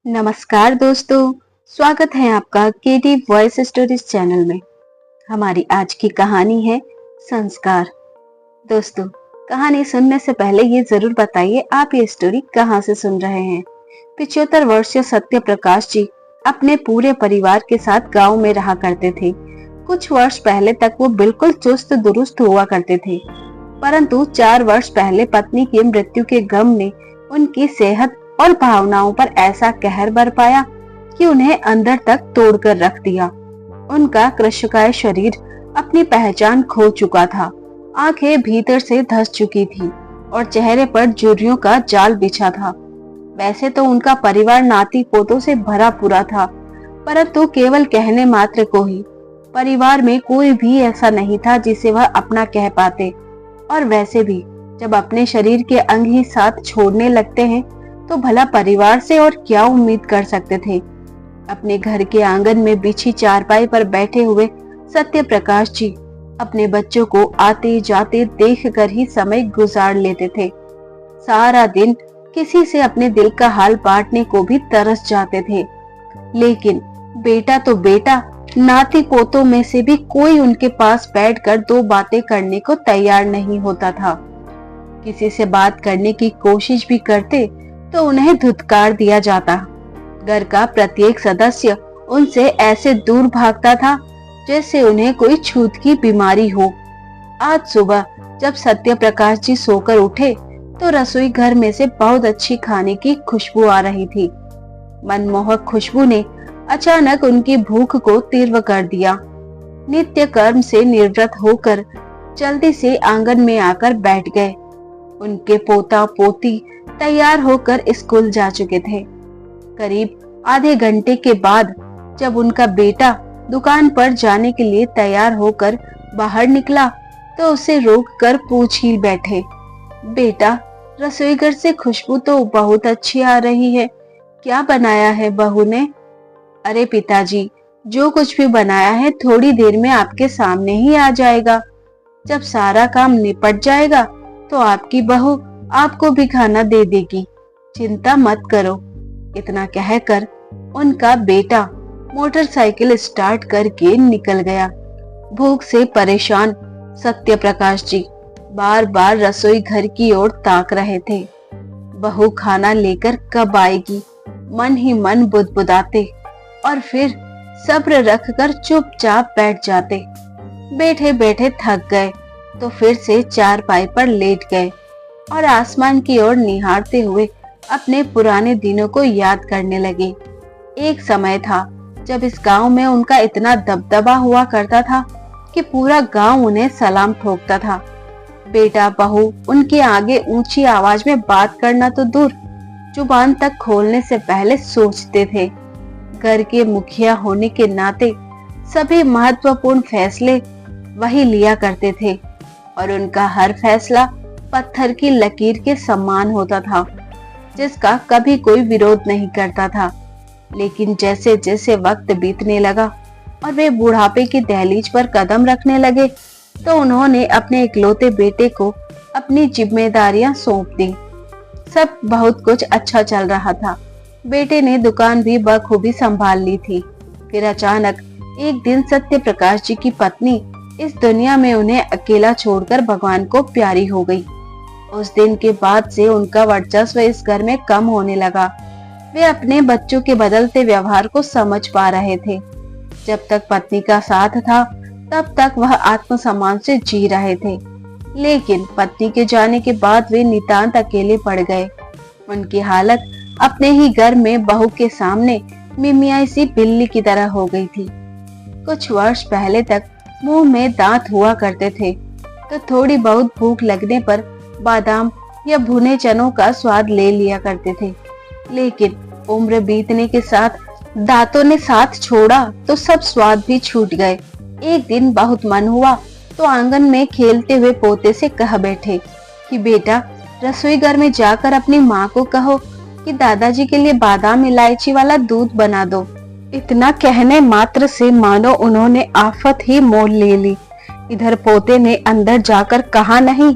नमस्कार दोस्तों, स्वागत है आपका केटी वॉइस स्टोरीज चैनल में। हमारी आज की कहानी है संस्कार। दोस्तों, कहानी सुनने से पहले ये जरूर बताइए आप ये स्टोरी कहाँ से सुन रहे हैं। 75 वर्षीय सत्य प्रकाश जी अपने पूरे परिवार के साथ गांव में रहा करते थे। कुछ वर्ष पहले तक वो बिल्कुल चुस्त दुरुस्त हुआ करते थे, परंतु 4 वर्ष पहले पत्नी की मृत्यु के गम ने उनकी सेहत और भावनाओं पर ऐसा कहर बरपाया कि उन्हें अंदर तक तोड़कर रख दिया। उनका कृशकाय शरीर अपनी पहचान खो चुका था, आंखें भीतर से धंस चुकी थी और चेहरे पर झुर्रियों का जाल बिछा था। वैसे तो उनका परिवार नाती पोतों से भरा पूरा था, परंतु केवल कहने मात्र को ही। परिवार में कोई भी ऐसा नहीं था जिसे वह अपना कह पाते, और वैसे भी जब अपने शरीर के अंग ही साथ छोड़ने लगते हैं तो भला परिवार से और क्या उम्मीद कर सकते थे। अपने घर के आंगन में बिछी चारपाई पर बैठे हुए सत्य प्रकाश जी अपने बच्चों को आते जाते देखकर ही समय गुजार लेते थे। सारा दिन किसी से अपने दिल का हाल बांटने को भी तरस जाते थे, लेकिन बेटा तो बेटा, नाती पोतों में से भी कोई उनके पास बैठकर 2 बातें करने को तैयार नहीं होता था। किसी से बात करने की कोशिश भी करते तो उन्हें धुतकार दिया जाता। घर का प्रत्येक सदस्य उनसे ऐसे दूर भागता था जैसे उन्हें कोई छूत की बीमारी हो। आज सुबह जब सत्य प्रकाश जी सोकर उठे तो रसोई घर में से बहुत अच्छी खाने की खुशबू आ रही थी। मनमोहक खुशबू ने अचानक उनकी भूख को तीव्र कर दिया। नित्य कर्म से निवृत्त होकर जल्दी से आंगन में आकर बैठ गए। उनके पोता पोती तैयार होकर स्कूल जा चुके थे। करीब आधे घंटे के बाद जब उनका बेटा दुकान पर जाने के लिए तैयार होकर बाहर निकला तो उसे रोककर पूछ ही बैठे, बेटा, रसोईघर से खुशबू तो बहुत अच्छी आ रही है, क्या बनाया है बहू ने? अरे पिताजी, जो कुछ भी बनाया है थोड़ी देर में आपके सामने ही आ जाएगा। जब सारा काम निपट जाएगा तो आपकी बहू आपको भी खाना दे देगी, चिंता मत करो। इतना कहकर उनका बेटा मोटरसाइकिल स्टार्ट करके निकल गया। भूख से परेशान सत्य प्रकाश जी बार बार रसोई घर की ओर ताक रहे थे। बहू खाना लेकर कब आएगी, मन ही मन बुदबुदाते और फिर सब्र रखकर चुपचाप बैठ जाते। बैठे बैठे थक गए तो फिर से चारपाई पर लेट गए और आसमान की ओर निहारते हुए अपने पुराने दिनों को याद करने लगे। एक समय था जब इस गांव में उनका इतना दबदबा हुआ करता था कि पूरा गांव उन्हें सलाम ठोकता था। बेटा बहू उनके आगे ऊंची आवाज में बात करना तो दूर, जुबान तक खोलने से पहले सोचते थे। घर के मुखिया होने के नाते सभी महत्वपूर्ण फैसले वही लिया करते थे और उनका हर फैसला पत्थर की लकीर के समान होता था, जिसका कभी कोई विरोध नहीं करता था। लेकिन जैसे जैसे वक्त बीतने लगा और वे बुढ़ापे की दहलीज पर कदम रखने लगे तो उन्होंने अपने इकलौते बेटे को अपनी जिम्मेदारियां सौंप दी। सब बहुत कुछ अच्छा चल रहा था। बेटे ने दुकान भी बखूबी संभाल ली थी। फिर अचानक एक दिन सत्य प्रकाश जी की पत्नी इस दुनिया में उन्हें अकेला छोड़कर भगवान को प्यारी हो गई। उस दिन के बाद से उनका वर्चस्व इस घर में कम होने लगा। वे अपने बच्चों के बदलते व्यवहार को समझ पा रहे थे। जब तक पत्नी का साथ था तब तक वह आत्मसम्मान से जी रहे थे, लेकिन पत्नी के जाने के बाद वे नितांत अकेले पड़ गए। उनकी हालत अपने ही घर में बहू के सामने मिमियाई सी बिल्ली की तरह हो गई थी। कुछ वर्ष पहले तक मुंह में दांत हुआ करते थे तो थोड़ी बहुत भूख लगने पर बादाम या भुने चनों का स्वाद ले लिया करते थे, लेकिन उम्र बीतने के साथ दांतों ने साथ छोड़ा तो सब स्वाद भी छूट गए। एक दिन बहुत मन हुआ तो आंगन में खेलते हुए पोते से कह बैठे कि बेटा, रसोई घर में जाकर अपनी माँ को कहो कि दादाजी के लिए बादाम इलायची वाला दूध बना दो। इतना कहने मात्र से मानो उन्होंने आफत ही मोल ले ली। इधर पोते ने अंदर जाकर कहा नहीं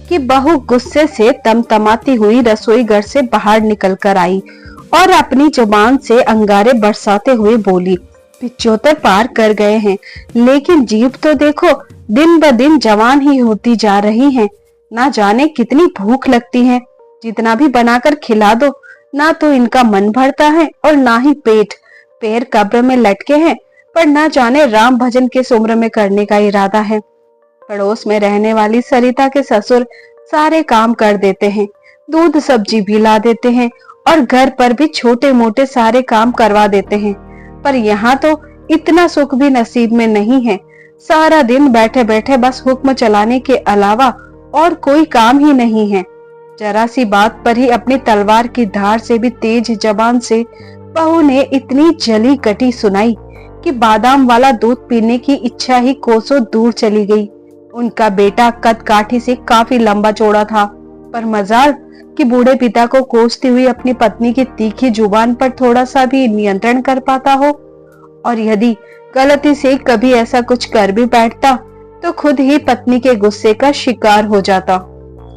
कि बहू गुस्से से तमतमाती हुई रसोई घर से बाहर निकल कर आई और अपनी जुबान से अंगारे बरसाते हुए बोली, 75 पार कर गए हैं, लेकिन जीभ तो देखो, दिन ब दिन जवान ही होती जा रही हैं। ना जाने कितनी भूख लगती है, जितना भी बनाकर खिला दो, ना तो इनका मन भरता है और ना ही पेट। पैर कब्र में लटके हैं, पर ना जाने राम भजन किस उम्र में करने का इरादा है। पड़ोस में रहने वाली सरिता के ससुर सारे काम कर देते हैं, दूध सब्जी भी ला देते हैं और घर पर भी छोटे मोटे सारे काम करवा देते हैं। पर यहाँ तो इतना सुख भी नसीब में नहीं है। सारा दिन बैठे बैठे बस हुक्म चलाने के अलावा और कोई काम ही नहीं है। जरा सी बात पर ही अपनी तलवार की धार से भी तेज जबान से बहू ने इतनी जली कटी सुनाई कि बादाम वाला दूध पीने की इच्छा ही कोसों दूर चली गई। उनका बेटा कद काठी से काफी लंबा चौड़ा था, पर मजाल कि बूढ़े पिता को कोसती हुई अपनी पत्नी की तीखी जुबान पर थोड़ा सा भी नियंत्रण कर पाता हो, और यदि गलती से कभी ऐसा कुछ कर भी बैठता तो खुद ही पत्नी के गुस्से का शिकार हो जाता।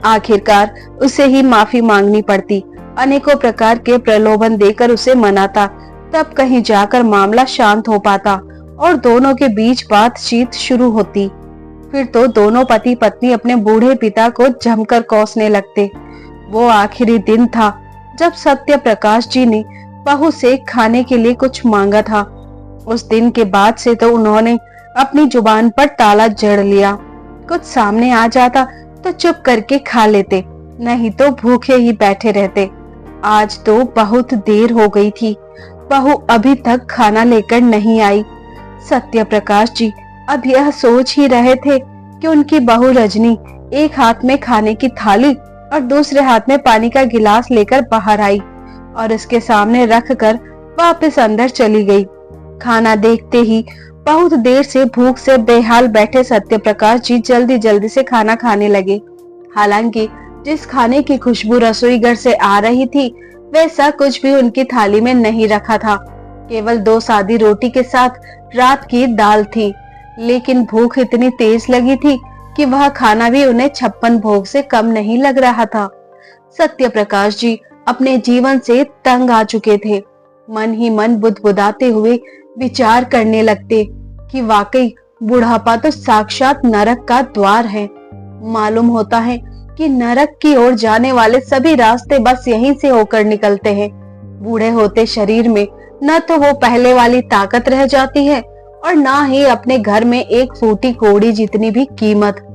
आखिरकार उसे ही माफी मांगनी पड़ती, अनेकों प्रकार के प्रलोभन देकर उसे मनाता, तब कहीं जाकर मामला शांत हो पाता और दोनों के बीच बातचीत शुरू होती। फिर तो दोनों पति पत्नी अपने बूढ़े पिता को जमकर कोसने लगते। वो आखिरी दिन था जब सत्य प्रकाश जी ने बहू से खाने के लिए कुछ मांगा था। उस दिन के बाद से तो उन्होंने अपनी जुबान पर ताला जड़ लिया। कुछ सामने आ जाता तो चुप करके खा लेते, नहीं तो भूखे ही बैठे रहते। आज तो बहुत देर हो गई थी, बहू अभी तक खाना लेकर नहीं आई। सत्य प्रकाश जी अब यह सोच ही रहे थे कि उनकी बहू रजनी एक हाथ में खाने की थाली और दूसरे हाथ में पानी का गिलास लेकर बाहर आई और इसके सामने रखकर वापस अंदर चली गई। खाना देखते ही बहुत देर से भूख से बेहाल बैठे सत्य प्रकाश जी जल्दी जल्दी से खाना खाने लगे। हालांकि जिस खाने की खुशबू रसोई घर से आ रही थी वैसा कुछ भी उनकी थाली में नहीं रखा था। केवल 2 सादी रोटी के साथ रात की दाल थी, लेकिन भूख इतनी तेज लगी थी कि वह खाना भी उन्हें 56 भोग से कम नहीं लग रहा था। सत्य प्रकाश जी अपने जीवन से तंग आ चुके थे। मन ही मन बुदबुदाते हुए विचार करने लगते कि वाकई बुढ़ापा तो साक्षात नरक का द्वार है। मालूम होता है कि नरक की ओर जाने वाले सभी रास्ते बस यहीं से होकर निकलते हैं। बूढ़े होते शरीर में न तो वो पहले वाली ताकत रह जाती है और ना ही अपने घर में एक फूटी कोड़ी जितनी भी कीमत।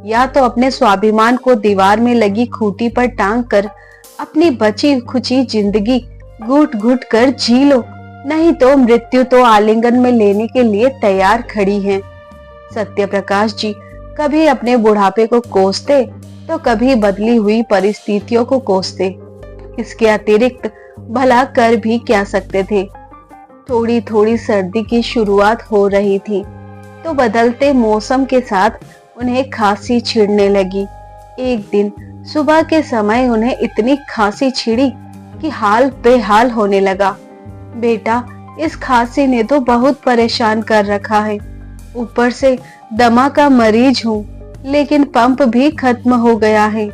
या तो अपने स्वाभिमान को दीवार में लगी खूंटी पर टांग कर अपनी बची खुची जिंदगी घुट घुट कर जी लो, नहीं तो मृत्यु तो आलिंगन में लेने के लिए तैयार खड़ी है। सत्य प्रकाश जी कभी अपने बुढ़ापे को कोसते तो कभी बदली हुई परिस्थितियों को कोसते। इसके अतिरिक्त भला कर भी क्या सकते थे। थोड़ी थोड़ी सर्दी की शुरुआत हो रही थी तो बदलते मौसम के साथ उन्हें खांसी छिड़ने लगी। एक दिन सुबह के समय उन्हें इतनी खांसी छिड़ी कि हाल बेहाल होने लगा। बेटा, इस खांसी ने तो बहुत परेशान कर रखा है। ऊपर से दमा का मरीज हूँ, लेकिन पंप भी खत्म हो गया है।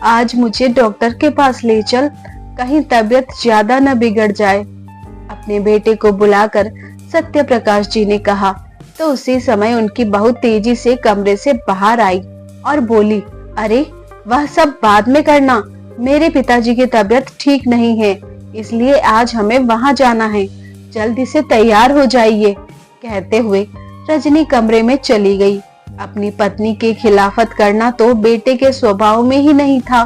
आज मुझे डॉक्टर के पास ले चल, कहीं तबीयत ज्यादा न बिगड़ जाए। अपने बेटे को बुलाकर सत्य प्रकाश जी ने कहा तो उसी समय उनकी बहू तेजी से कमरे से बाहर आई और बोली, अरे वह सब बाद में करना, मेरे पिताजी की तबीयत ठीक नहीं है, इसलिए आज हमें वहां जाना है, जल्दी से तैयार हो जाइए। कहते हुए रजनी कमरे में चली गई। अपनी पत्नी की खिलाफत करना तो बेटे के स्वभाव में ही नहीं था।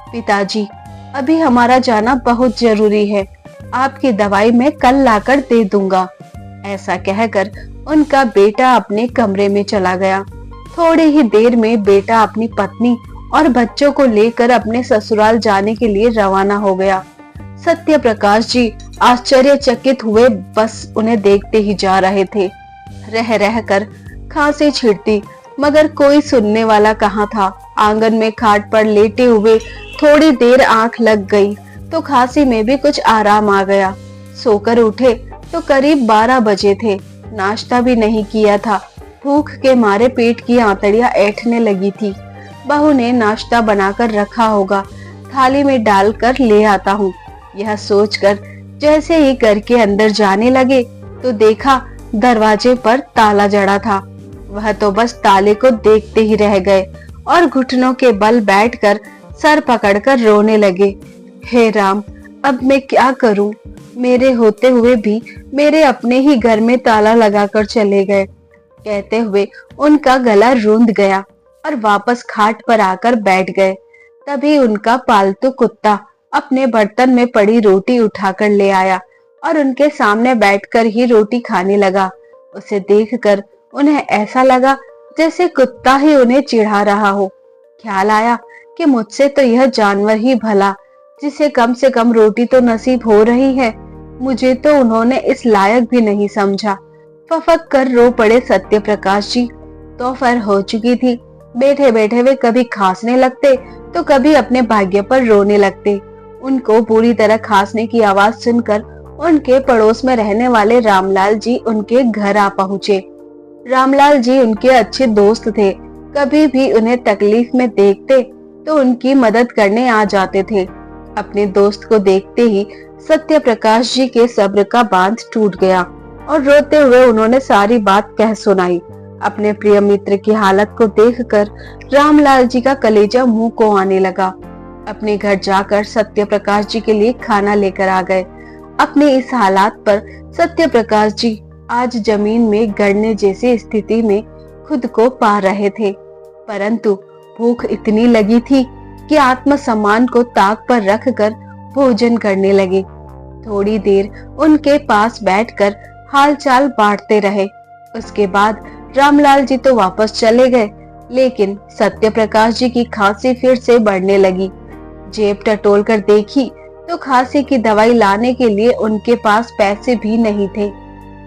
पिताजी, अभी हमारा जाना बहुत जरूरी है, आपकी दवाई मैं कल लाकर दे दूंगा। ऐसा कहकर उनका बेटा अपने कमरे में चला गया। थोड़ी ही देर में बेटा अपनी पत्नी और बच्चों को लेकर अपने ससुराल जाने के लिए रवाना हो गया। सत्य प्रकाश जी आश्चर्यचकित हुए, बस उन्हें देखते ही जा रहे थे। रह रह कर खांसी छिड़ती, मगर कोई सुनने वाला कहाँ था। आंगन में खाट पर लेटे हुए थोड़ी देर आंख लग गई तो खांसी में भी कुछ आराम आ गया। सोकर उठे तो करीब 12 बजे थे। नाश्ता भी नहीं किया था। भूख के मारे पेट की आंतड़ियां ऐंठने लगी थी। बहू ने नाश्ता बनाकर रखा होगा, थाली में डालकर ले आता हूँ। यह सोचकर जैसे ही घर के अंदर जाने लगे तो देखा दरवाजे पर ताला जड़ा था। वह तो बस ताले को देखते ही रह गए और घुटनों के बल बैठकर सर पकड़कर रोने लगे। हे राम, अब मैं क्या करूं? मेरे होते हुए भी मेरे अपने ही घर में ताला लगाकर चले गए। कहते हुए उनका गला रूंध गया और वापस खाट पर आकर बैठ गए। तभी उनका पालतू कुत्ता अपने बर्तन में पड़ी रोटी उठाकर ले आया और उनके सामने बैठकर ही रोटी खाने लगा। उसे देखकर उन्हें ऐसा लगा जैसे कुत्ता ही उन्हें चिढ़ा रहा हो। ख्याल आया कि मुझसे तो यह जानवर ही भला, जिसे कम से कम रोटी तो नसीब हो रही है, मुझे तो उन्होंने इस लायक भी नहीं समझा। फफक कर रो पड़े सत्य प्रकाश जी। दोपहर हो चुकी थी। बैठे बैठे वे कभी खांसने लगते तो कभी अपने भाग्य पर रोने लगते। उनको पूरी तरह खांसने की आवाज सुनकर उनके पड़ोस में रहने वाले रामलाल जी उनके घर आ पहुंचे। रामलाल जी उनके अच्छे दोस्त थे। कभी भी उन्हें तकलीफ में देखते तो उनकी मदद करने आ जाते थे। अपने दोस्त को देखते ही सत्य प्रकाश जी के सब्र का बांध टूट गया और रोते हुए उन्होंने सारी बात कह सुनाई। अपने प्रिय मित्र की हालत को देखकर रामलाल जी का कलेजा मुंह को आने लगा। अपने घर जाकर सत्य प्रकाश जी के लिए खाना लेकर आ गए। अपने इस हालात पर सत्य प्रकाश जी आज जमीन में गड़ने जैसी स्थिति में खुद को पा रहे थे, परंतु भूख इतनी लगी थी कि आत्मसम्मान को ताक पर रखकर भोजन करने लगे। थोड़ी देर उनके पास बैठकर हालचाल बांटते रहे। उसके बाद रामलाल जी तो वापस चले गए, लेकिन सत्य प्रकाश जी की खांसी फिर से बढ़ने लगी। जेब टटोल कर देखी तो खांसी की दवाई लाने के लिए उनके पास पैसे भी नहीं थे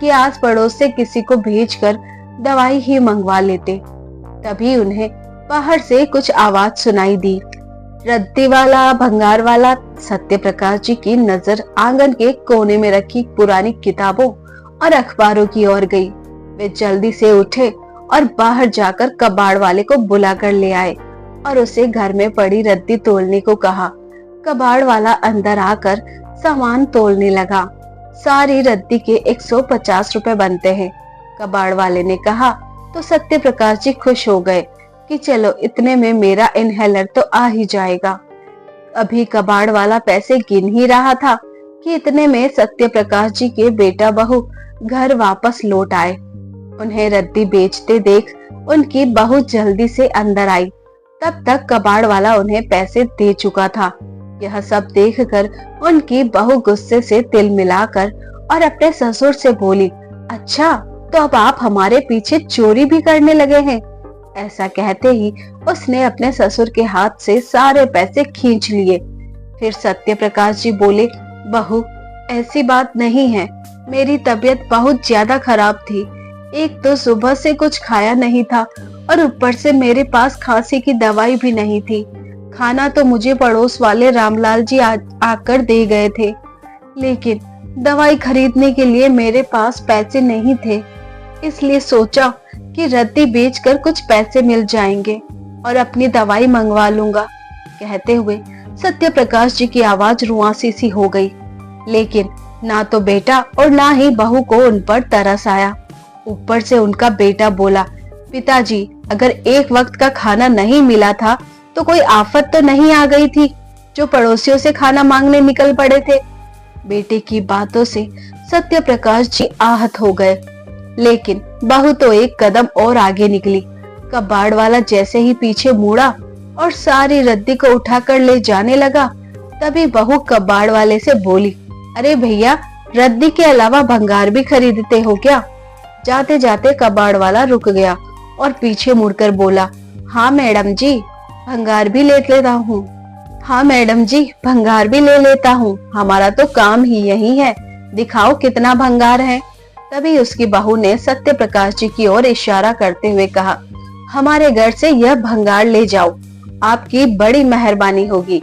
कि आस पड़ोस से किसी को भेजकर दवाई ही मंगवा लेते। तभी उन्हें बाहर से कुछ आवाज सुनाई दी। रद्दी वाला, भंगार वाला। सत्य प्रकाश जी की नजर आंगन के कोने में रखी पुरानी किताबों और अखबारों की ओर गई। वे जल्दी से उठे और बाहर जाकर कबाड़ वाले को बुलाकर ले आए और उसे घर में पड़ी रद्दी तोलने को कहा। कबाड़ वाला अंदर आकर सामान तोलने लगा। सारी रद्दी के 150 रुपए बनते हैं, कबाड़ वाले ने कहा। तो सत्य प्रकाश जी खुश हो गए कि चलो इतने में मेरा इनहेलर तो आ ही जाएगा। अभी कबाड़ वाला पैसे गिन ही रहा था कि इतने में सत्य प्रकाश जी के बेटा बहू घर वापस लौट आए। उन्हें रद्दी बेचते देख उनकी बहू जल्दी से अंदर आई। तब तक कबाड़ वाला उन्हें पैसे दे चुका था। यह सब देखकर उनकी बहू गुस्से से तिल मिलाकर और अपने ससुर से बोली, अच्छा तो अब आप हमारे पीछे चोरी भी करने लगे हैं। ऐसा कहते ही उसने अपने ससुर के हाथ से सारे पैसे खींच लिए। फिर सत्य प्रकाश जी बोले, बहू ऐसी बात नहीं है, मेरी तबीयत बहुत ज्यादा खराब थी। एक तो सुबह से कुछ खाया नहीं था और ऊपर से मेरे पास खांसी की दवाई भी नहीं थी। खाना तो मुझे पड़ोस वाले रामलाल जी आकर दे गए थे, लेकिन दवाई खरीदने के लिए मेरे पास पैसे नहीं थे। इसलिए सोचा कि रद्दी बेचकर कुछ पैसे मिल जाएंगे और अपनी दवाई मंगवा लूंगा। कहते हुए सत्य प्रकाश जी की आवाज रुआंसी सी हो गई, लेकिन ना तो बेटा और ना ही बहू को उन पर तरस आया। ऊपर से उनका बेटा बोला, पिताजी अगर एक वक्त का खाना नहीं मिला था तो कोई आफत तो नहीं आ गई थी जो पड़ोसियों से खाना मांगने निकल पड़े थे। बेटे की बातों से सत्य प्रकाश जी आहत हो गए, लेकिन बहू तो एक कदम और आगे निकली। कबाड़ वाला जैसे ही पीछे मुड़ा और सारी रद्दी को उठाकर ले जाने लगा, तभी बहू कबाड़ वाले से बोली, अरे भैया रद्दी के अलावा भंगार भी खरीदते हो क्या? जाते जाते कबाड़ वाला रुक गया और पीछे मुड़कर बोला, हाँ मैडम जी भंगार भी ले लेता हूँ। हाँ मैडम जी भंगार भी ले लेता हूँ, हमारा तो काम ही यही है, दिखाओ कितना भंगार है। तभी उसकी बहू ने सत्य प्रकाश जी की ओर इशारा करते हुए कहा, हमारे घर से यह भंगार ले जाओ, आपकी बड़ी मेहरबानी होगी।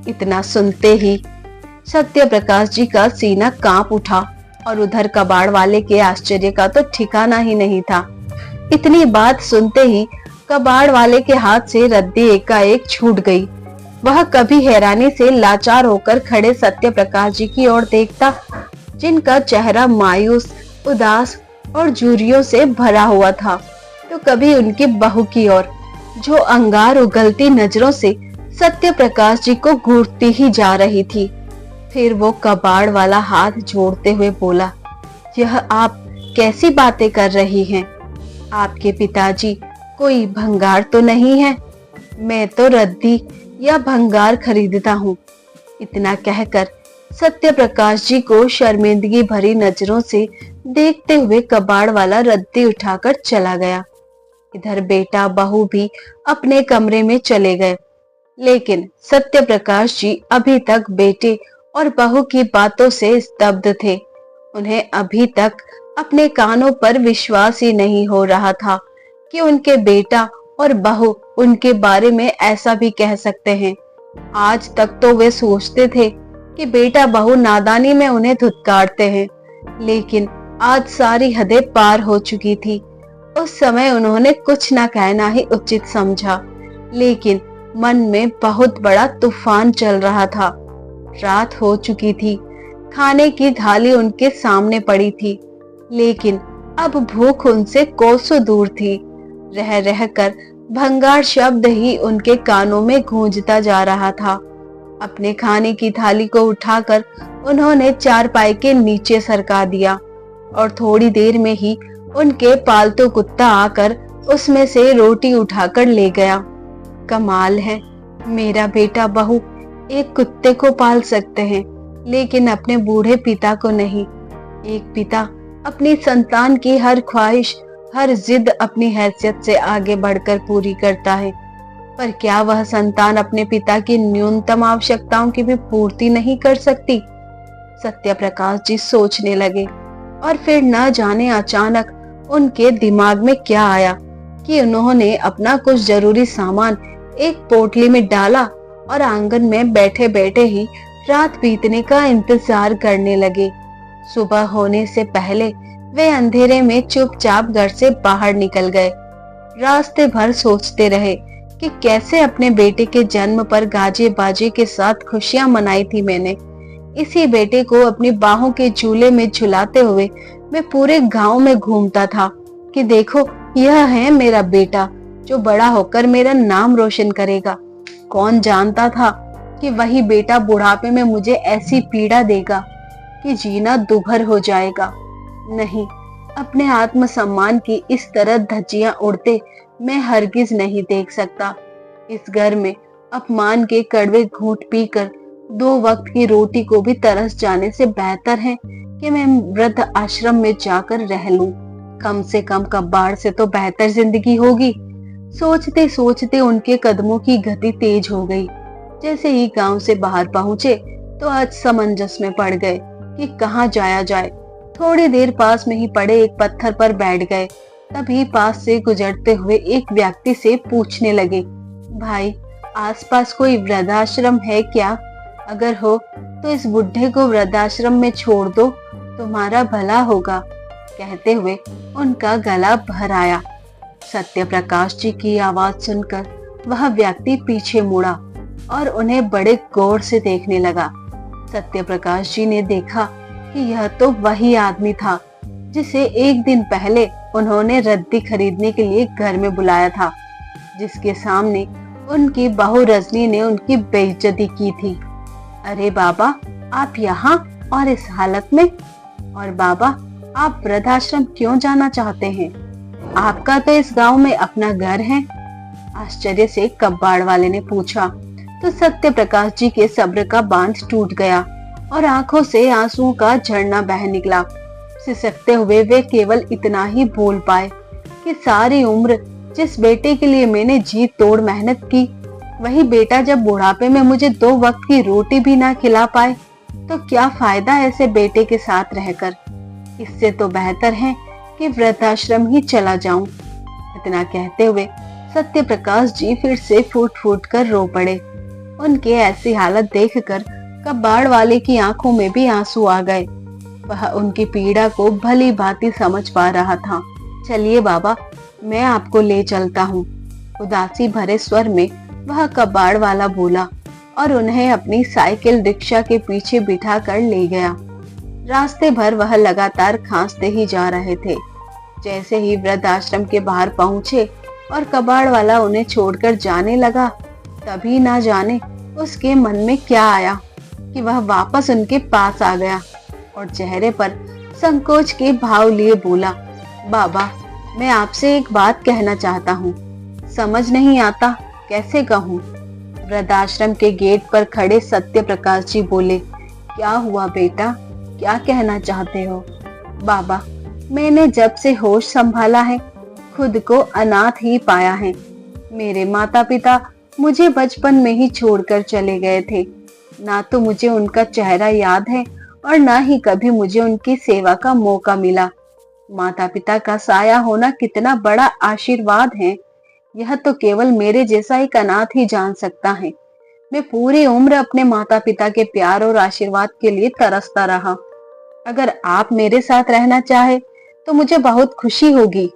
इतना सुनते ही सत्य प्रकाश जी का सीना कांप उठा और उधर कबाड़ वाले के आश्चर्य का तो ठिकाना ही नहीं था। इतनी बात सुनते ही कबाड़ वाले के हाथ से रद्दी एकाएक छूट गई। वह कभी हैरानी से लाचार होकर खड़े सत्य प्रकाश जी की ओर देखता, जिनका चेहरा मायूस, उदास और झुर्रियों से भरा हुआ था, तो कभी उनकी बहू की ओर, जो अंगार उगलती नजरों से सत्य प्रकाश जी को घूरती ही जा रही थी। फिर वो कबाड़ वाला हाथ जोड़ते हुए बोला, यह आप कैसी बातें कर रही हैं? आपके पिताजी कोई भंगार तो नहीं है? मैं तो रद्दी या भंगार खरीदता हूँ। इतना कहकर सत्य प्रकाश जी को शर्मिंदगी भरी नजरों से देखते हुए कबाड़ वाला रद्दी उठाकर चला गया। इधर बेटा बहू भी अपने कमरे में चले गए, लेकिन सत्य प्रकाश जी अभी तक बेटे और बहू की बातों से स्तब्ध थे। उन्हें अभी तक अपने कानों पर विश्वास ही नहीं हो रहा था कि उनके बेटा और बहू उनके बारे में ऐसा भी कह सकते हैं। आज तक तो वे सोचते थे कि बेटा बहू नादानी में उन्हें धुतकारते हैं, लेकिन आज सारी हदें पार हो चुकी थी। उस समय उन्होंने कुछ न कहना ही उचित समझा, लेकिन मन में बहुत बड़ा तूफान चल रहा था। रात हो चुकी थी, खाने की थाली उनके सामने पड़ी थी, लेकिन अब भूख उनसे कोसों दूर थी। रह रहकर भंगार शब्द ही उनके कानों में गूंजता जा रहा था। अपने खाने की थाली को उठाकर उन्होंने चारपाई के नीचे सरका दिया और थोड़ी देर में ही उनके पालतू कुत्ता आकर उसमें से रोटी उठाकर ले गया। कमाल है, मेरा बेटा बहू एक कुत्ते को पाल सकते हैं, लेकिन अपने बूढ़े पिता को नहीं। एक पिता अपनी संतान की हर ख्वाहिश, हर जिद अपनी हैसियत से आगे बढ़कर पूरी करता है, पर क्या वह संतान अपने पिता की न्यूनतम आवश्यकताओं की भी पूर्ति नहीं कर सकती? सत्य प्रकाश जी सोचने लगे और फिर न जाने अचानक उनके दिमाग में क्या आया कि उन्होंने अपना कुछ जरूरी सामान एक पोटली में डाला और आंगन में बैठे बैठे ही रात बीतने का इंतजार करने लगे। सुबह होने से पहले वे अंधेरे में चुपचाप घर से बाहर निकल गए। रास्ते भर सोचते रहे कि कैसे अपने बेटे के जन्म पर गाजे बाजे के साथ खुशियां मनाई थी मैंने। इसी बेटे को अपनी बाहों के झूले में झुलाते हुए मैं पूरे गांव में घूमता था कि देखो, यह है मेरा बेटा जो बड़ा होकर मेरा नाम रोशन करेगा। कौन जानता था कि वही बेटा बुढ़ापे में मुझे ऐसी पीड़ा देगा कि जीना दुभर हो जाएगा। नहीं, अपने आत्मसम्मान की इस तरह धज्जियां उड़ते मैं हरगिज नहीं देख सकता। इस घर में अपमान के कड़वे घूंट पीकर 2 वक्त की रोटी को भी तरस जाने से बेहतर है कि मैं वृद्ध आश्रम में जाकर रह लूं। कम से कम कबाड़ से तो बेहतर जिंदगी होगी। सोचते सोचते उनके कदमों की गति तेज हो गई। जैसे ही गांव से बाहर पहुंचे तो आज समंजस में पड़ गए कि कहाँ जाया जाए। थोड़ी देर पास में ही पड़े एक पत्थर पर बैठ गए। तभी पास से गुजरते हुए एक व्यक्ति से पूछने लगे, भाई, आसपास कोई वृद्धाश्रम है क्या? अगर हो तो इस बुढ़े को वृद्धाश्रम में छोड़ दो, तुम्हारा भला होगा। कहते हुए उनका गला भर आया। सत्य प्रकाश जी की आवाज सुनकर वह व्यक्ति पीछे मुड़ा और उन्हें बड़े गौर से देखने लगा। सत्य प्रकाश जी ने देखा कि यह तो वही आदमी था जिसे एक दिन पहले उन्होंने रद्दी खरीदने के लिए घर में बुलाया था, जिसके सामने उनकी बहू रजनी ने उनकी बेइज्जती की थी। अरे बाबा, आप यहाँ और इस हालत में? और बाबा, आप वृद्धाश्रम क्यों जाना चाहते हैं? आपका तो इस गांव में अपना घर है। आश्चर्य से कबाड़ वाले ने पूछा तो सत्य प्रकाश जी के सब्र का बांध टूट गया और आंखों से आंसुओं का झरना बह निकला। सिसकते हुए वे केवल इतना ही बोल पाए कि सारी उम्र जिस बेटे के लिए मैंने जी तोड़ मेहनत की, वही बेटा जब बुढ़ापे में मुझे 2 वक्त की रोटी भी ना खिला पाए तो क्या फायदा ऐसे बेटे के साथ रहकर। इससे तो बेहतर है कि वृद्धाश्रम ही चला जाऊं। इतना कहते हुए सत्य प्रकाश जी फिर से फूट फूट कर रो पड़े। उनकी ऐसी हालत देखकर कबाड़ वाले की आंखों में भी आंसू आ गए। वह उनकी पीड़ा को भली भांति समझ पा रहा था। चलिए बाबा, मैं आपको ले चलता हूँ। उदासी भरे स्वर में वह कबाड़ वाला बोला। और उन्हें अपनी साइकिल रिक्शा के पीछे बिठा कर ले गया। रास्ते भर वह लगातार खांसते ही जा रहे थे। जैसे ही वृद्ध आश्रम के बाहर पहुंचे और कबाड़ वाला उन्हें छोड़कर जाने लगा, तभी ना जाने उसके मन में क्या आया कि वह वापस उनके पास आ गया और चेहरे पर संकोच के भाव लिए बोला, बाबा, मैं आपसे एक बात कहना चाहता हूँ, समझ नहीं आता कैसे कहूँ। वृद्धाश्रम के गेट पर खड़े सत्य प्रकाश जी बोले, क्या हुआ बेटा, क्या कहना चाहते हो? बाबा, मैंने जब से होश संभाला है खुद को अनाथ ही पाया है। मेरे माता पिता मुझे बचपन में ही छोड़कर चले गए थे। ना तो मुझे उनका चेहरा याद है और ना ही कभी मुझे उनकी सेवा का मौका मिला। माता पिता का साया होना कितना बड़ा आशीर्वाद है, यह तो केवल मेरे जैसा एक अनाथ ही जान सकता है। मैं पूरी उम्र अपने माता पिता के प्यार और आशीर्वाद के लिए तरसता रहा। अगर आप मेरे साथ रहना चाहे तो मुझे बहुत खुशी होगी।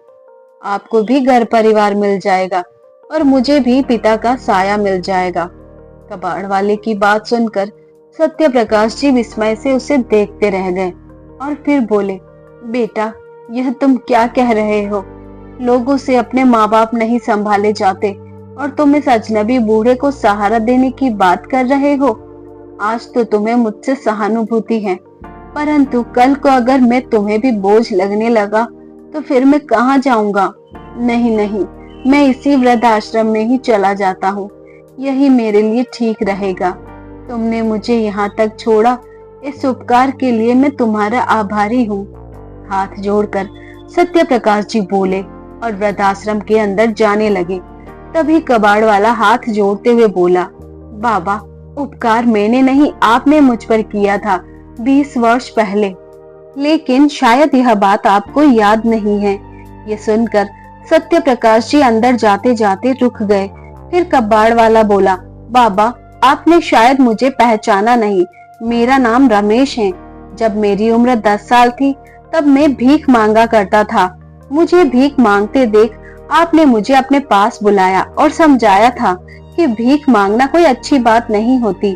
आपको भी घर परिवार मिल जाएगा और मुझे भी पिता का साया मिल जाएगा। कबाड़ वाले की बात सुनकर सत्य प्रकाश जी विस्मय से उसे देखते रह गए और फिर बोले, बेटा, यह तुम क्या कह रहे हो? लोगों से अपने माँ बाप नहीं संभाले जाते और तुम इस अजनबी बूढ़े को सहारा देने की बात कर रहे हो। आज तो तुम्हें मुझसे सहानुभूति है, परंतु कल को अगर मैं तुम्हें भी बोझ लगने लगा तो फिर मैं कहाँ जाऊंगा? नहीं नहीं, मैं इसी वृद्धाश्रम में ही चला जाता हूँ, यही मेरे लिए ठीक रहेगा। तुमने मुझे यहाँ तक छोड़ा, इस उपकार के लिए मैं तुम्हारा आभारी हूँ। हाथ जोड़कर सत्य प्रकाश जी बोले और वृद्धाश्रम के अंदर जाने लगे। तभी कबाड़ वाला हाथ जोड़ते हुए बोला, बाबा, उपकार मैंने नहीं आपने मुझ पर किया था 20 वर्ष पहले, लेकिन शायद यह बात आपको याद नहीं है। ये सुनकर सत्य प्रकाश जी अंदर जाते जाते रुक गए। फिर कबाड़ वाला बोला, बाबा, आपने शायद मुझे पहचाना नहीं, मेरा नाम रमेश है। जब मेरी उम्र 10 साल थी तब मैं भीख मांगा करता था। मुझे भीख मांगते देख आपने मुझे अपने पास बुलाया और समझाया था कि भीख मांगना कोई अच्छी बात नहीं होती,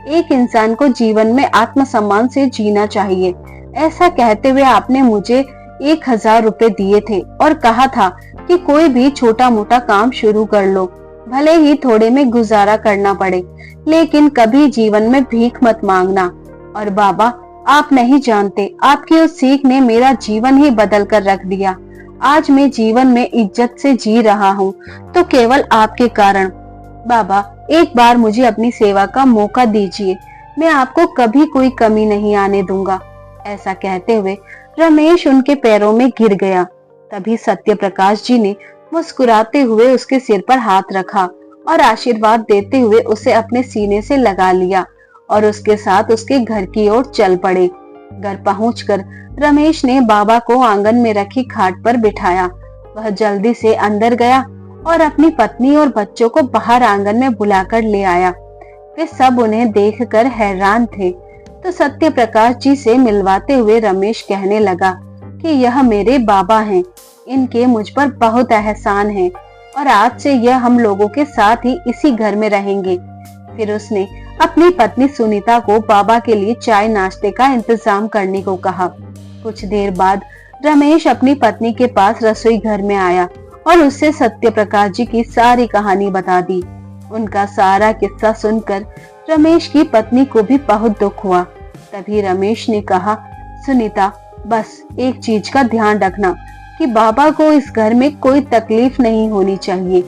एक इंसान को जीवन में आत्मसम्मान से जीना चाहिए। ऐसा कहते हुए आपने मुझे 1000 रुपए दिए थे और कहा था कि कोई भी छोटा मोटा काम शुरू कर लो, भले ही थोड़े में गुजारा करना पड़े, लेकिन कभी जीवन में भीख मत मांगना। और बाबा, आप नहीं जानते, आपकी उस सीख ने मेरा जीवन ही बदल कर रख दिया। आज मैं जीवन में इज्जत से जी रहा हूँ तो केवल आपके कारण। बाबा, एक बार मुझे अपनी सेवा का मौका दीजिए, मैं आपको कभी कोई कमी नहीं आने दूंगा। ऐसा कहते हुए रमेश उनके पैरों में गिर गया। तभी सत्य प्रकाश जी ने मुस्कुराते हुए उसके सिर पर हाथ रखा और आशीर्वाद देते हुए उसे अपने सीने से लगा लिया और उसके साथ उसके घर की ओर चल पड़े। घर पहुंचकर रमेश ने बाबा को आंगन में रखी खाट पर बिठाया। वह जल्दी से अंदर गया और अपनी पत्नी और बच्चों को बाहर आंगन में बुलाकर ले आया। वे सब उन्हें देखकर हैरान थे। तो सत्य प्रकाश जी से मिलवाते हुए रमेश कहने लगा कि यह मेरे बाबा हैं, इनके मुझ पर बहुत एहसान है और आज से यह हम लोगों के साथ ही इसी घर में रहेंगे। फिर उसने अपनी पत्नी सुनीता को बाबा के लिए चाय नाश्ते का इंतजाम करने को कहा। कुछ देर बाद रमेश अपनी पत्नी के पास रसोई घर में आया और उससे सत्य प्रकाश जी की सारी कहानी बता दी। उनका सारा किस्सा सुनकर रमेश की पत्नी को भी बहुत दुख हुआ। तभी रमेश ने कहा, सुनीता, बस एक चीज का ध्यान रखना कि बाबा को इस घर में कोई तकलीफ नहीं होनी चाहिए।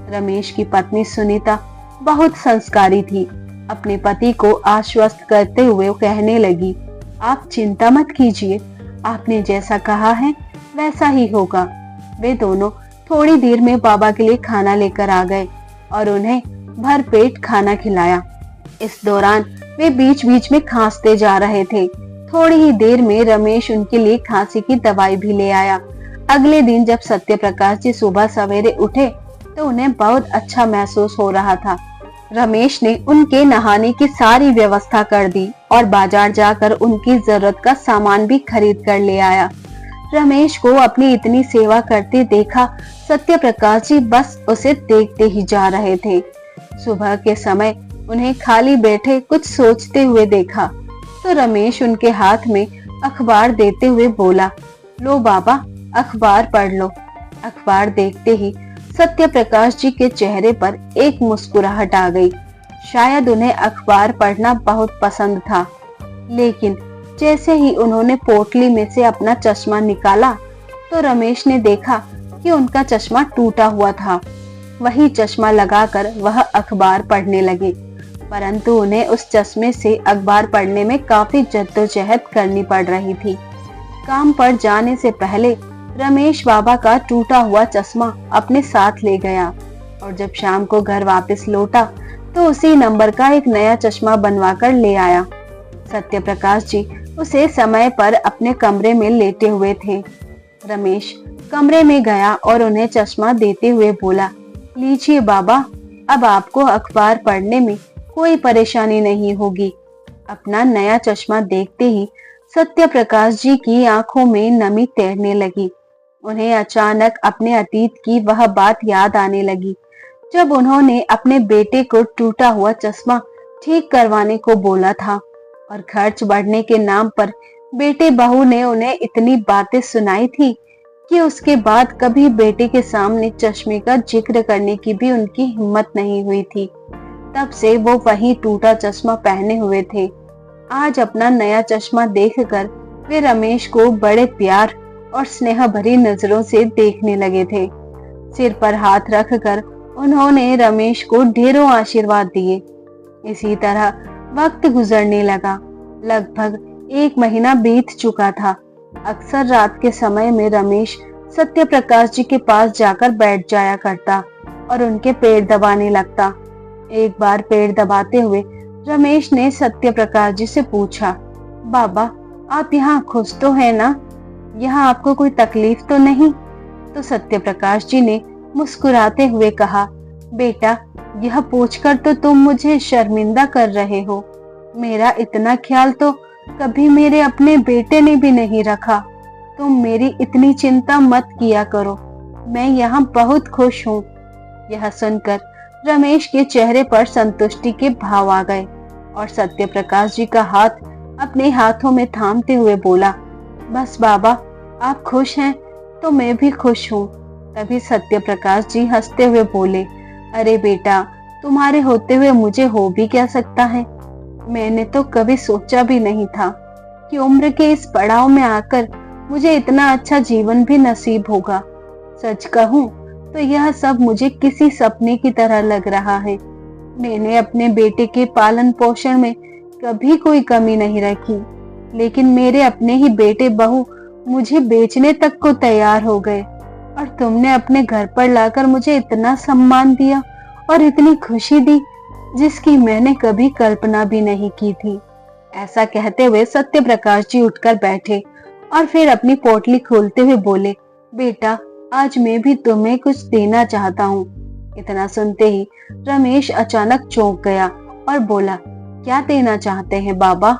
रमेश की पत्नी सुनीता बहुत संस्कारी थी। अपने पति को आश्वस्त करते हुए कहने लगी, आप चिंता मत कीजिए, आपने जैसा कहा है वैसा ही होगा। वे दोनों थोड़ी देर में बाबा के लिए खाना लेकर आ गए और उन्हें भरपेट खाना खिलाया। इस दौरान वे बीच बीच में खांसते जा रहे थे। थोड़ी ही देर में रमेश उनके लिए खांसी की दवाई भी ले आया। अगले दिन जब सत्य प्रकाश जी सुबह सवेरे उठे तो उन्हें बहुत अच्छा महसूस हो रहा था। रमेश ने उनके नहाने की सारी व्यवस्था कर दी और बाजार जाकर उनकी जरूरत का सामान भी खरीद कर ले आया। रमेश को अपनी इतनी सेवा करते देखा सत्य प्रकाश जी बस उसे देखते ही जा रहे थे। सुबह के समय उन्हें खाली बैठे कुछ सोचते हुए देखा तो रमेश उनके हाथ में अखबार देते हुए बोला, लो बाबा, अखबार पढ़ लो। अखबार देखते ही सत्य प्रकाश जी के चेहरे पर एक मुस्कुराहट आ गई। शायद उन्हें अखबार पढ़ना बहुत पसंद था, लेकिन जैसे ही उन्होंने पोटली में से अपना चश्मा निकाला तो रमेश ने देखा कि उनका चश्मा टूटा हुआ था। वही चश्मा लगाकर वह अखबार पढ़ने लगे, परंतु उन्हें उस चश्मे से अखबार पढ़ने में काफी जद्दोजहद करनी पड़ रही थी। काम पर जाने से पहले रमेश बाबा का टूटा हुआ चश्मा अपने साथ ले गया और जब शाम को घर वापस लौटा तो उसी नंबर का एक नया चश्मा बनवा कर ले आया। सत्य प्रकाश जी उसे समय पर अपने कमरे में लेटे हुए थे। रमेश कमरे में गया और उन्हें चश्मा देते हुए बोला, लीजिए बाबा, अब आपको अखबार पढ़ने में कोई परेशानी नहीं होगी। अपना नया चश्मा देखते ही सत्य प्रकाश जी की आंखों में नमी तैरने लगी। उन्हें अचानक अपने अतीत की वह बात याद आने लगी जब उन्होंने अपने बेटे को टूटा हुआ चश्मा ठीक करवाने को बोला था और खर्च बढ़ने के नाम पर बेटे बहू ने उन्हें इतनी बातें सुनाई थी कि उसके बाद कभी बेटे के सामने चश्मे का जिक्र करने की भी उनकी हिम्मत नहीं हुई थी। तब से वो वही टूटा चश्मा पहने हुए थे। आज अपना नया चश्मा देखकर वे रमेश को बड़े प्यार और स्नेह भरी नजरों से देखने लगे थे। सिर पर हाथ रखकर उन्होंने रमेश को ढेरों आशीर्वाद दिए। इसी तरह वक्त गुजरने लगा। लगभग 1 महीना बीत चुका था। अक्सर रात के समय में रमेश सत्य प्रकाश जी के पास जाकर बैठ जाया करता और उनके पैर दबाने लगता। एक बार पैर दबाते हुए रमेश ने सत्य प्रकाश जी से पूछा, बाबा, आप यहाँ खुश तो है ना? यहाँ आपको कोई तकलीफ तो नहीं? तो सत्य प्रकाश जी ने मुस्कुराते हुए कहा, बेटा, यह पूछकर तो तुम मुझे शर्मिंदा कर रहे हो। मेरा इतना ख्याल तो कभी मेरे अपने बेटे ने भी नहीं रखा। तुम मेरी इतनी चिंता मत किया करो, मैं यहाँ बहुत खुश हूँ। यह सुनकर रमेश के चेहरे पर संतुष्टि के भाव आ गए और सत्य प्रकाश जी का हाथ अपने हाथों में थामते हुए बोला, बस बाबा, आप खुश हैं तो मैं भी खुश हूँ। तभी सत्य प्रकाश जी हंसते हुए बोले, अरे बेटा, तुम्हारे होते हुए मुझे हो भी क्या सकता है? मैंने तो कभी सोचा भी नहीं था कि उम्र के इस पड़ाव में आकर मुझे इतना अच्छा जीवन भी नसीब होगा। सच कहूँ तो यह सब मुझे किसी सपने की तरह लग रहा है। मैंने अपने बेटे के पालन पोषण में कभी कोई कमी नहीं रखी, लेकिन मेरे अपने ही बेटे बहू मुझे बेचने तक को तैयार हो गए और तुमने अपने घर पर लाकर मुझे इतना सम्मान दिया और इतनी खुशी दी जिसकी मैंने कभी कल्पना भी नहीं की थी। ऐसा कहते हुए सत्य प्रकाश जी उठकर बैठे और फिर अपनी पोटली खोलते हुए बोले, बेटा, आज मैं भी तुम्हें कुछ देना चाहता हूँ। इतना सुनते ही रमेश अचानक चौंक गया और बोला, क्या देना चाहते हैं बाबा?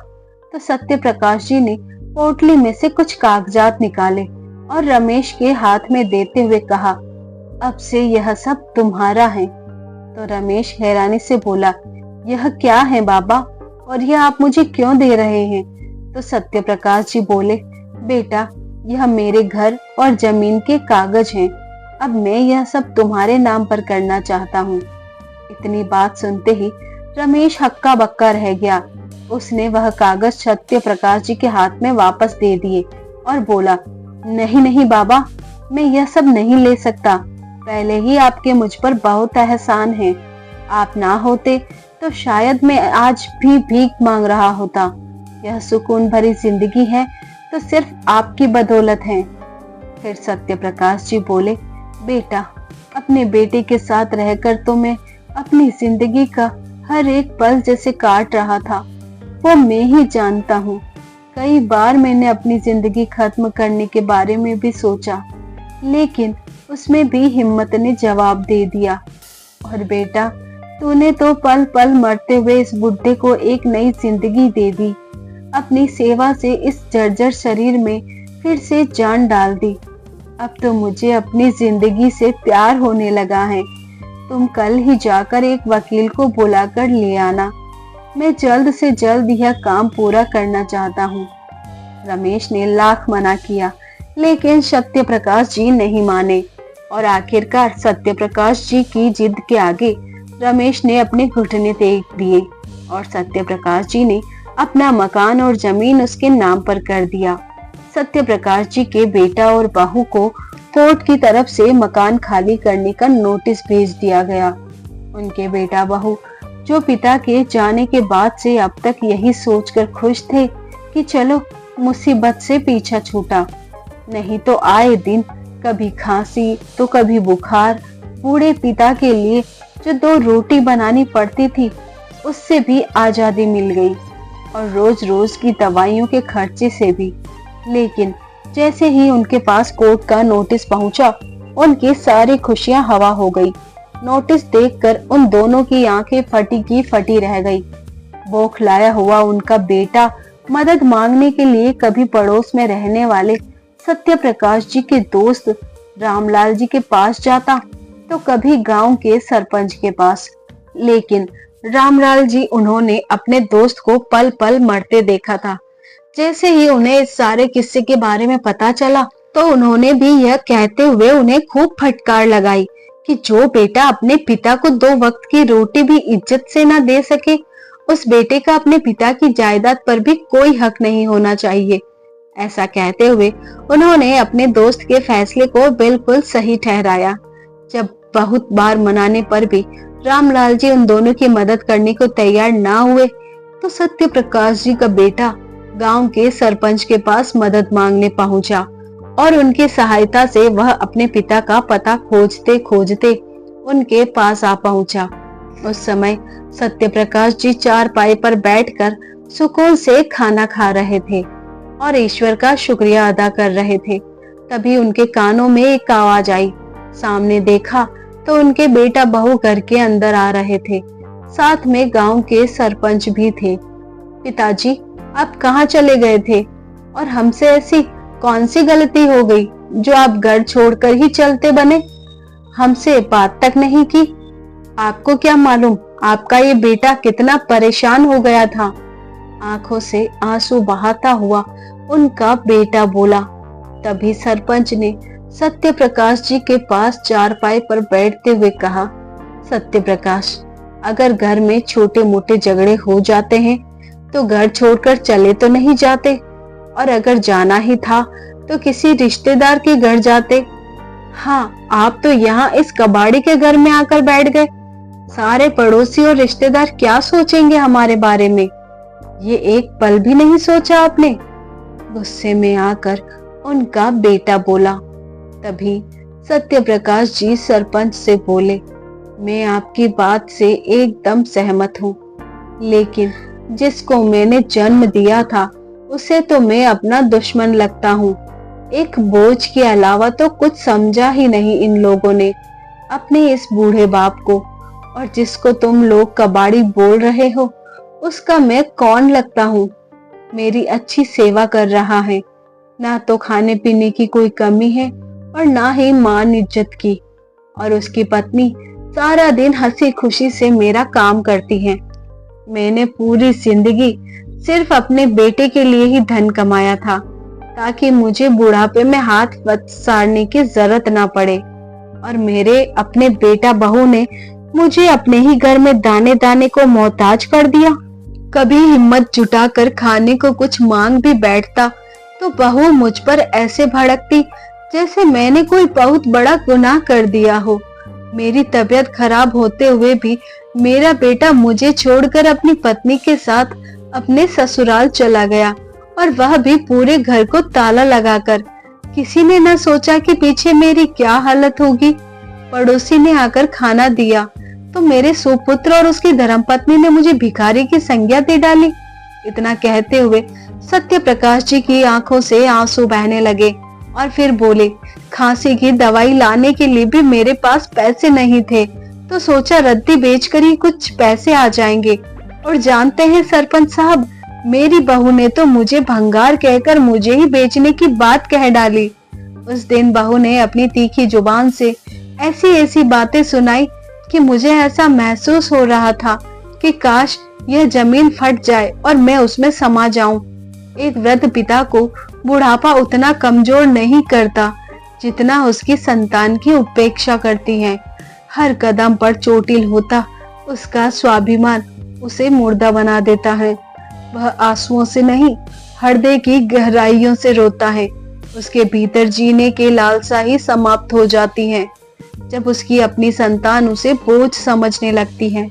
तो सत्य प्रकाश जी ने पोटली में से कुछ कागजात निकाले और रमेश के हाथ में देते हुए कहा, अब से यह सब तुम्हारा है। तो रमेश हैरानी से बोला, यह क्या है बाबा, और यह आप मुझे क्यों दे रहे हैं? तो सत्य प्रकाश जी बोले, बेटा, यह मेरे घर और जमीन के कागज हैं। अब मैं यह सब तुम्हारे नाम पर करना चाहता हूँ। इतनी बात सुनते ही रमेश हक्का बक्का रह गया। उसने वह कागज सत्य प्रकाश जी के हाथ में वापस दे दिए और बोला, नहीं नहीं बाबा, मैं यह सब नहीं ले सकता। पहले ही आपके मुझ पर बहुत एहसान है। आप ना होते तो शायद मैं आज भी भीख मांग रहा होता। यह सुकून भरी जिंदगी है तो सिर्फ आपकी बदौलत है। फिर सत्य प्रकाश जी बोले, बेटा, अपने बेटे के साथ रहकर तो मैं अपनी जिंदगी का हर एक पल जैसे काट रहा था, वो मैं ही जानता हूँ। कई बार मैंने अपनी जिंदगी खत्म करने के बारे में भी सोचा, लेकिन उसमें भी हिम्मत ने जवाब दे दिया। और बेटा, तूने तो पल पल मरते हुए इस बुढ़े को एक नई जिंदगी दे दी। अपनी सेवा से इस जर्जर शरीर में फिर से जान डाल दी। अब तो मुझे अपनी जिंदगी से प्यार होने लगा है। तुम कल ही जाकर एक वकील को बुलाकर ले आना। मैं जल्द से जल्द यह काम पूरा करना चाहता हूँ। रमेश ने लाख मना किया, लेकिन सत्य प्रकाश जी नहीं माने और आखिरकार सत्य प्रकाश जी की जिद के आगे रमेश ने अपने घुटने टेक दिए और सत्य प्रकाश जी ने अपना मकान और जमीन उसके नाम पर कर दिया। सत्य प्रकाश जी के बेटा और बहू को कोर्ट की तरफ से मकान खाली करने का नोटिस भेज दिया गया। उनके बेटा बहू जो पिता के जाने के बाद से अब तक यही सोचकर खुश थे कि चलो मुसीबत से पीछा छूटा, नहीं तो आए दिन कभी खांसी तो कभी बुखार। बूढ़े पिता के लिए जो 2 रोटी बनानी पड़ती थी उससे भी आजादी मिल गई और रोज रोज की दवाइयों के खर्चे से भी। लेकिन जैसे ही उनके पास कोर्ट का नोटिस पहुंचा, उनकी सारी खुशियां हवा हो गई। नोटिस देखकर उन दोनों की आंखें फटी की फटी रह गई। बौखलाया हुआ उनका बेटा मदद मांगने के लिए कभी पड़ोस में रहने वाले सत्य प्रकाश जी के दोस्त रामलाल जी के पास जाता तो कभी गांव के सरपंच के पास। लेकिन रामलाल जी उन्होंने अपने दोस्त को पल पल मरते देखा था। जैसे ही उन्हें इस सारे किस्से के बारे में पता चला तो उन्होंने भी यह कहते हुए उन्हें खूब फटकार लगाई कि जो बेटा अपने पिता को 2 वक्त की रोटी भी इज्जत से न दे सके, उस बेटे का अपने पिता की जायदाद पर भी कोई हक नहीं होना चाहिए। ऐसा कहते हुए उन्होंने अपने दोस्त के फैसले को बिल्कुल सही ठहराया। जब बहुत बार मनाने पर भी रामलाल जी उन दोनों की मदद करने को तैयार ना हुए तो सत्य प्रकाश जी का बेटा गांव के सरपंच के पास मदद मांगने पहुंचा और उनकी सहायता से वह अपने पिता का पता खोजते खोजते उनके पास आ पहुंचा। उस समय सत्य प्रकाश जी चारपाई पर बैठकर सुकून से खाना खा रहे थे और ईश्वर का शुक्रिया अदा कर रहे थे। तभी उनके कानों में एक आवाज आई। सामने देखा तो उनके बेटा बहू घर के अंदर आ रहे थे, साथ में गांव के सरपंच भी थे। पिताजी, आप कहाँ चले गए थे और हमसे ऐसी कौन सी गलती हो गई जो आप घर छोड़कर ही चलते बने? हमसे बात तक नहीं की। आपको क्या मालूम आपका ये बेटा कितना परेशान हो गया था। आंखों से आंसू बहाता हुआ उनका बेटा बोला। तभी सरपंच ने सत्य प्रकाश जी के पास चारपाई पर बैठते हुए कहा, सत्य प्रकाश, अगर घर में छोटे मोटे झगड़े हो जाते हैं तो घर छोड़कर चले तो नहीं जाते, और अगर जाना ही था तो किसी रिश्तेदार के घर जाते। हाँ, आप तो यहाँ इस कबाड़ी के घर में आकर बैठ गए। सारे पड़ोसी और रिश्तेदार क्या सोचेंगे हमारे बारे में, ये एक पल भी नहीं सोचा आपने। गुस्से में आकर उनका बेटा बोला। तभी सत्य प्रकाश जी सरपंच से बोले, मैं आपकी बात से एकदम सहमत हूँ, लेकिन जिसको मैंने जन्म दिया था उसे तो मैं अपना दुश्मन लगता हूँ। एक बोझ के अलावा तो कुछ समझा ही नहीं इन लोगों ने अपने इस बूढ़े बाप को, और जिसको तुम लोग कबाड़ी बोल रहे हो उसका मैं कौन लगता हूँ। मेरी अच्छी सेवा कर रहा है, ना तो खाने पीने की कोई कमी है और ना ही मान इज्जत की, और उसकी पत्नी सारा दिन हंसी खुशी से मेरा काम करती है। मैंने पूरी जिंदगी सिर्फ अपने बेटे के लिए ही धन कमाया था, ताकि मुझे बुढ़ापे में हाथ पसारने की जरूरत ना पड़े, और मेरे अपने बेटा बहू ने मुझे अपने ही घर में दाने दाने को मोहताज कर दिया। कभी हिम्मत जुटाकर खाने को कुछ मांग भी बैठता तो बहू मुझ पर ऐसे भड़कती जैसे मैंने कोई बहुत बड़ा गुनाह कर दिया हो। मेरी तबीयत खराब होते हुए भी मेरा बेटा मुझे छोड़कर अपनी पत्नी के साथ अपने ससुराल चला गया, और वह भी पूरे घर को ताला लगाकर। किसी ने न सोचा कि पीछे मेरी क्या हालत होगी। पड़ोसी ने आकर खाना दिया तो मेरे सुपुत्र और उसकी धर्मपत्नी ने मुझे भिखारी की संज्ञा दे डाली। इतना कहते हुए सत्य प्रकाश जी की आंखों से आंसू बहने लगे और फिर बोले, खांसी की दवाई लाने के लिए भी मेरे पास पैसे नहीं थे, तो सोचा रद्दी बेचकर ही कुछ पैसे आ जाएंगे। और जानते हैं सरपंच साहब, मेरी बहू ने तो मुझे भंगार कहकर मुझे ही बेचने की बात कह डाली। उस दिन बहू ने अपनी तीखी जुबान से ऐसी ऐसी बातें सुनाई कि मुझे ऐसा महसूस हो रहा था कि काश यह जमीन फट जाए और मैं उसमें समा जाऊं। एक वृद्ध पिता को बुढ़ापा उतना कमजोर नहीं करता जितना उसकी संतान की उपेक्षा करती है। हर कदम पर चोटिल होता उसका स्वाभिमान उसे मुर्दा बना देता है। वह आंसुओं से नहीं, हृदय की गहराइयों से रोता है। उसके भीतर जीने की लालसा ही समाप्त हो जाती है जब उसकी अपनी संतान उसे बोझ समझने लगती है।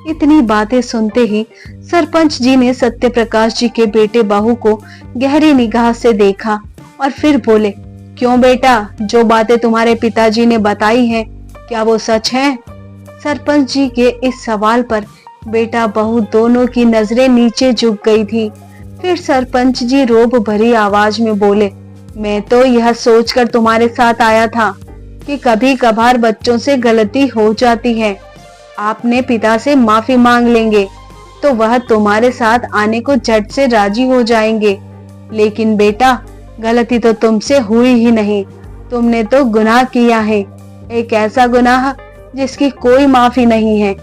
इतनी बातें सुनते ही सरपंच जी ने सत्य प्रकाश जी के बेटे बहू को गहरी निगाह से देखा और फिर बोले, क्यों बेटा, जो बातें तुम्हारे पिताजी ने बताई हैं, क्या वो सच है? सरपंच जी के इस सवाल पर बेटा बहू दोनों की नजरें नीचे झुक गई थी। फिर सरपंच जी रोब भरी आवाज में बोले, मैं तो यह सोचकर तुम्हारे साथ आया था कि कभी कभार बच्चों से गलती हो जाती है। आपने पिता से माफी मांग लेंगे तो वह तुम्हारे साथ आने को झट से राजी हो जाएंगे। लेकिन बेटा, गलती तो तुमसे हुई ही नहीं, तुमने तो गुनाह किया है, एक ऐसा गुनाह जिसकी कोई माफी नहीं है।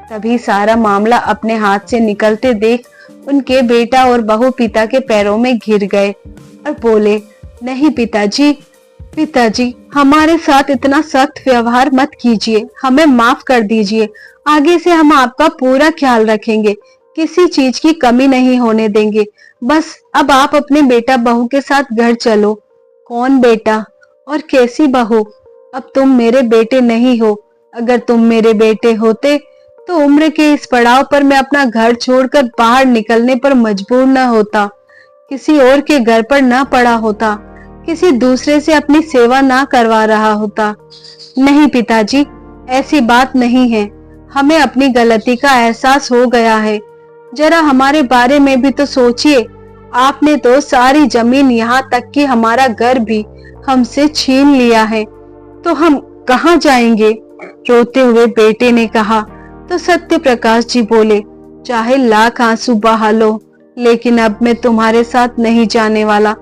तभी सारा मामला अपने हाथ से निकलते देख उनके बेटा और बहू पिता के पैरों में घिर गए और बोले, नहीं पिताजी, हमारे साथ इतना सख्त व्यवहार मत कीजिए, हमें माफ कर दीजिए। आगे से हम आपका पूरा ख्याल रखेंगे, किसी चीज की कमी नहीं होने देंगे। बस अब आप अपने बेटा बहू के साथ घर चलो। कौन बेटा और कैसी बहू? अब तुम मेरे बेटे नहीं हो। अगर तुम मेरे बेटे होते तो उम्र के इस पड़ाव पर मैं अपना घर छोड़कर बाहर निकलने पर मजबूर न होता, किसी और के घर पर न पड़ा होता, किसी दूसरे से अपनी सेवा ना करवा रहा होता। नहीं पिताजी, ऐसी बात नहीं है। हमें अपनी गलती का एहसास हो गया है। जरा हमारे बारे में भी तो सोचिए। आपने तो सारी जमीन, यहाँ तक कि हमारा घर भी हमसे छीन लिया है, तो हम कहाँ जाएंगे? रोते हुए बेटे ने कहा तो सत्य प्रकाश जी बोले, चाहे लाख आंसू बहा लो, लेकिन अब मैं तुम्हारे साथ नहीं जाने वाला।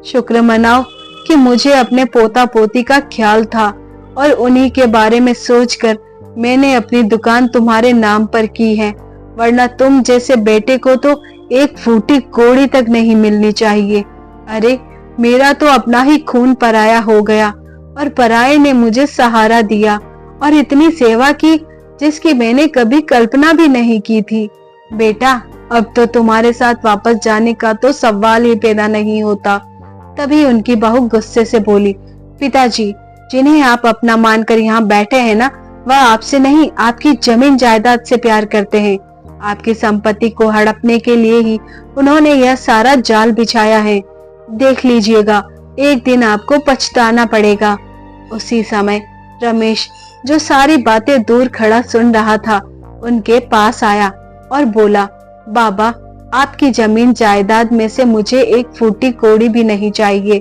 शुक्र मनाओ कि मुझे अपने पोता पोती का ख्याल था और उन्हीं के बारे में सोचकर मैंने अपनी दुकान तुम्हारे नाम पर की है, वरना तुम जैसे बेटे को तो एक फूटी कोड़ी तक नहीं मिलनी चाहिए। अरे, मेरा तो अपना ही खून पराया हो गया और पराये ने मुझे सहारा दिया और इतनी सेवा की जिसकी मैंने कभी कल्पना भी नहीं की थी। बेटा, अब तो तुम्हारे साथ वापस जाने का तो सवाल ही पैदा नहीं होता। तभी उनकी बहू गुस्से से बोली, पिताजी, जिन्हें आप अपना मानकर यहाँ बैठे हैं ना, वह आपसे नहीं, आपकी जमीन जायदाद से प्यार करते हैं। आपकी संपत्ति को हड़पने के लिए ही उन्होंने यह सारा जाल बिछाया है। देख लीजिएगा, एक दिन आपको पछताना पड़ेगा। उसी समय रमेश, जो सारी बातें दूर खड़ा सुन रहा था, उनके पास आया और बोला, बाबा, आपकी जमीन जायदाद में से मुझे एक फूटी कोड़ी भी नहीं चाहिए।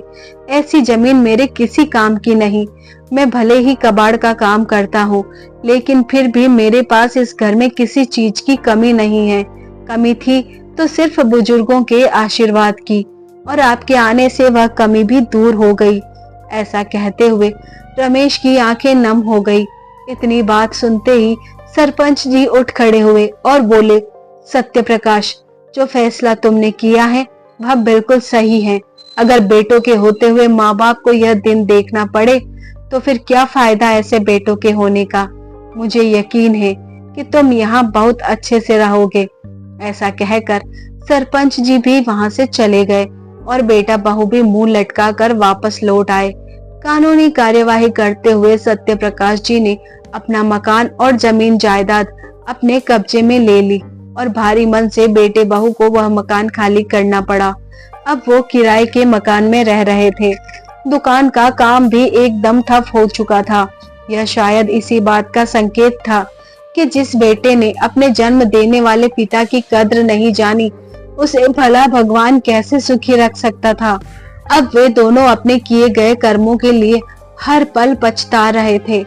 ऐसी जमीन मेरे किसी काम की नहीं। मैं भले ही कबाड़ का काम करता हूँ, लेकिन फिर भी मेरे पास इस घर में किसी चीज की कमी नहीं है। कमी थी तो सिर्फ बुजुर्गों के आशीर्वाद की, और आपके आने से वह कमी भी दूर हो गई। ऐसा कहते हुए रमेश की आंखें नम हो गई। इतनी बात सुनते ही सरपंच जी उठ खड़े हुए और बोले, सत्य प्रकाश, जो फैसला तुमने किया है वह बिल्कुल सही है। अगर बेटों के होते हुए माँ बाप को यह दिन देखना पड़े तो फिर क्या फायदा ऐसे बेटों के होने का। मुझे यकीन है कि तुम यहाँ बहुत अच्छे से रहोगे। ऐसा कहकर सरपंच जी भी वहां से चले गए और बेटा बहू भी मुंह लटका कर वापस लौट आए। कानूनी कार्यवाही करते हुए सत्य प्रकाश जी ने अपना मकान और जमीन जायदाद अपने कब्जे में ले ली और भारी मन से बेटे बहू को वह मकान खाली करना पड़ा। अब वो किराए के मकान में रह रहे थे। दुकान का काम भी एकदम ठप हो चुका था। यह शायद इसी बात का संकेत था कि जिस बेटे ने अपने जन्म देने वाले पिता की कद्र नहीं जानी, उसे भला भगवान कैसे सुखी रख सकता था। अब वे दोनों अपने किए गए कर्मों के लिए हर पल पछता रहे थे।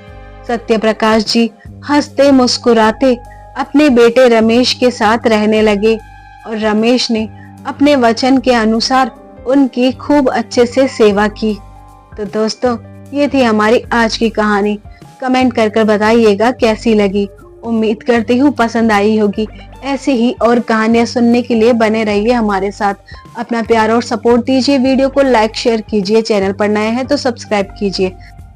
सत्य प्रकाश जी हंसते मुस्कुराते अपने बेटे रमेश के साथ रहने लगे और रमेश ने अपने वचन के अनुसार उनकी खूब अच्छे से सेवा की। तो दोस्तों, ये थी हमारी आज की कहानी। कमेंट कर बताइएगा कैसी लगी। उम्मीद करती हूँ पसंद आई होगी। ऐसी ही और कहानियां सुनने के लिए बने रहिए हमारे साथ। अपना प्यार और सपोर्ट दीजिए, वीडियो को लाइक शेयर कीजिए, चैनल पर नए हैं तो सब्सक्राइब कीजिए,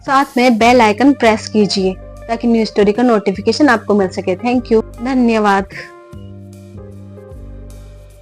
साथ में बेल आइकन प्रेस कीजिए ताकि न्यू स्टोरी का नोटिफिकेशन आपको मिल सके। थैंक यू, धन्यवाद।